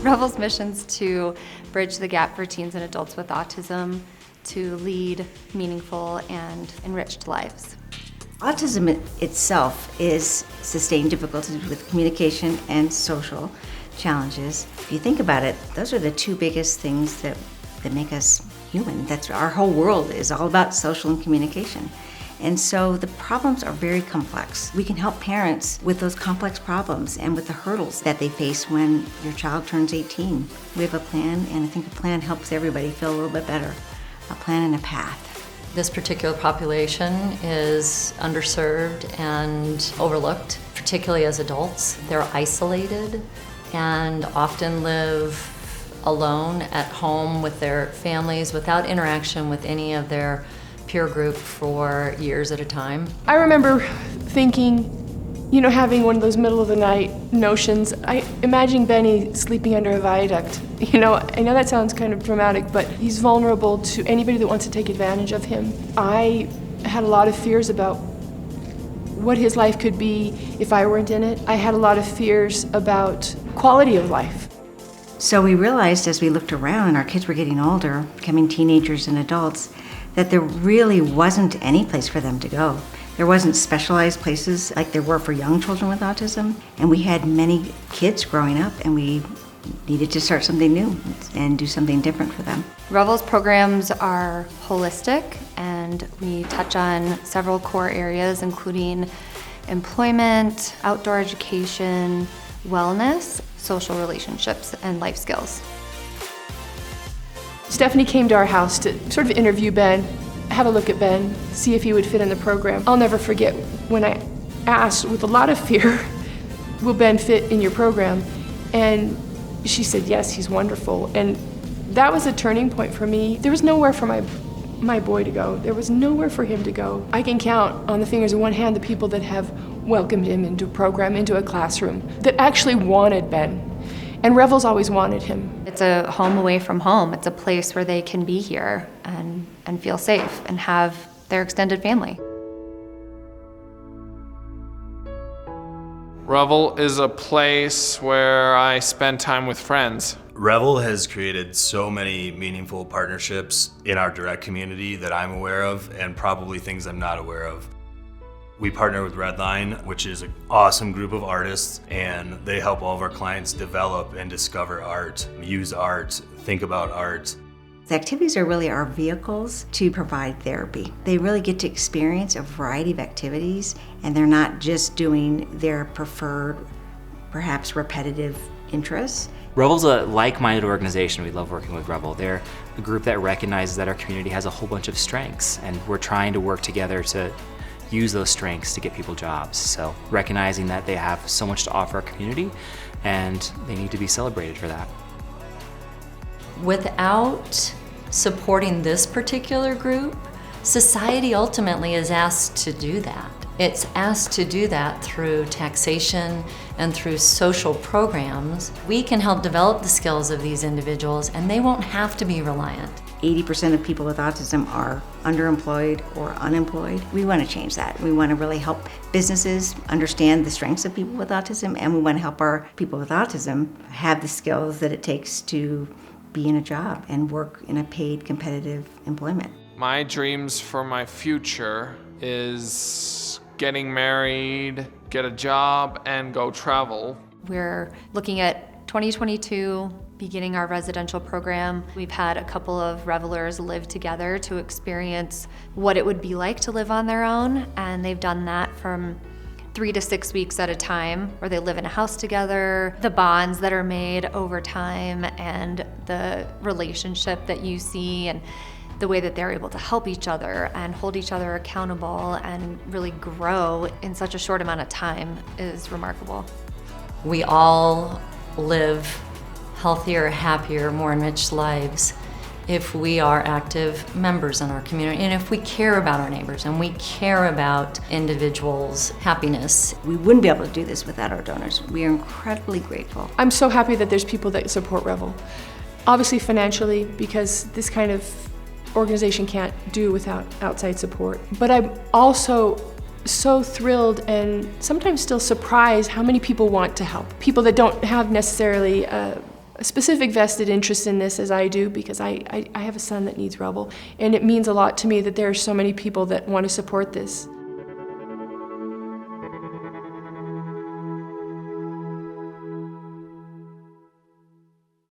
Revel's mission's to bridge the gap for teens and adults with autism to lead meaningful and enriched lives. Autism itself is sustained difficulties with communication and social challenges. If you think about it, those are the two biggest things that make us human. That's our whole world is all about social and communication. And so the problems are very complex. We can help parents with those complex problems and with the hurdles that they face when your child turns 18. We have a plan, and I think a plan helps everybody feel a little bit better. A plan and a path. This particular population is underserved and overlooked, particularly as adults. They're isolated and often live alone at home with their families without interaction with any of their peer group for years at a time. I remember thinking, having one of those middle of the night notions. I imagine Benny sleeping under a viaduct. I know that sounds kind of dramatic, but he's vulnerable to anybody that wants to take advantage of him. I had a lot of fears about what his life could be if I weren't in it. I had a lot of fears about quality of life. So we realized as we looked around and our kids were getting older, becoming teenagers and adults, that there really wasn't any place for them to go. There wasn't specialized places like there were for young children with autism, and we had many kids growing up, and we needed to start something new and do something different for them. Revel's programs are holistic, and we touch on several core areas, including employment, outdoor education, wellness, social relationships, and life skills. Stephanie came to our house to sort of interview Ben, have a look at Ben, see if he would fit in the program. I'll never forget when I asked with a lot of fear, will Ben fit in your program? And she said, yes, he's wonderful. And that was a turning point for me. There was nowhere for my boy to go. There was nowhere for him to go. I can count on the fingers of one hand the people that have welcomed him into a program, into a classroom, that actually wanted Ben. And Revel's always wanted him. It's a home away from home. It's a place where they can be here and feel safe and have their extended family. Revel is a place where I spend time with friends. Revel has created so many meaningful partnerships in our direct community that I'm aware of, and probably things I'm not aware of. We partner with Redline, which is an awesome group of artists, and they help all of our clients develop and discover art, use art, think about art. The activities are really our vehicles to provide therapy. They really get to experience a variety of activities, and they're not just doing their preferred, perhaps repetitive interests. Revel's a like-minded organization. We love working with Revel. They're a group that recognizes that our community has a whole bunch of strengths, and we're trying to work together to use those strengths to get people jobs. So recognizing that they have so much to offer our community and they need to be celebrated for that. Without supporting this particular group, society ultimately is asked to do that. It's asked to do that through taxation and through social programs. We can help develop the skills of these individuals, and they won't have to be reliant. 80% of people with autism are underemployed or unemployed. We want to change that. We want to really help businesses understand the strengths of people with autism, and we want to help our people with autism have the skills that it takes to be in a job and work in a paid, competitive employment. My dreams for my future is getting married, get a job, and go travel. We're looking at 2022, beginning our residential program. We've had a couple of revelers live together to experience what it would be like to live on their own, and they've done that from 3 to 6 weeks at a time, where they live in a house together. The bonds that are made over time and the relationship that you see and the way that they're able to help each other and hold each other accountable and really grow in such a short amount of time is remarkable. We all live healthier, happier, more enriched lives if we are active members in our community and if we care about our neighbors and we care about individuals' happiness. We wouldn't be able to do this without our donors. We are incredibly grateful. I'm so happy that there's people that support Revel. Obviously financially, because this kind of organization can't do without outside support. But I'm also so thrilled and sometimes still surprised how many people want to help. People that don't have necessarily a specific vested interest in this as I do, because I have a son that needs Revel, and it means a lot to me that there are so many people that want to support this.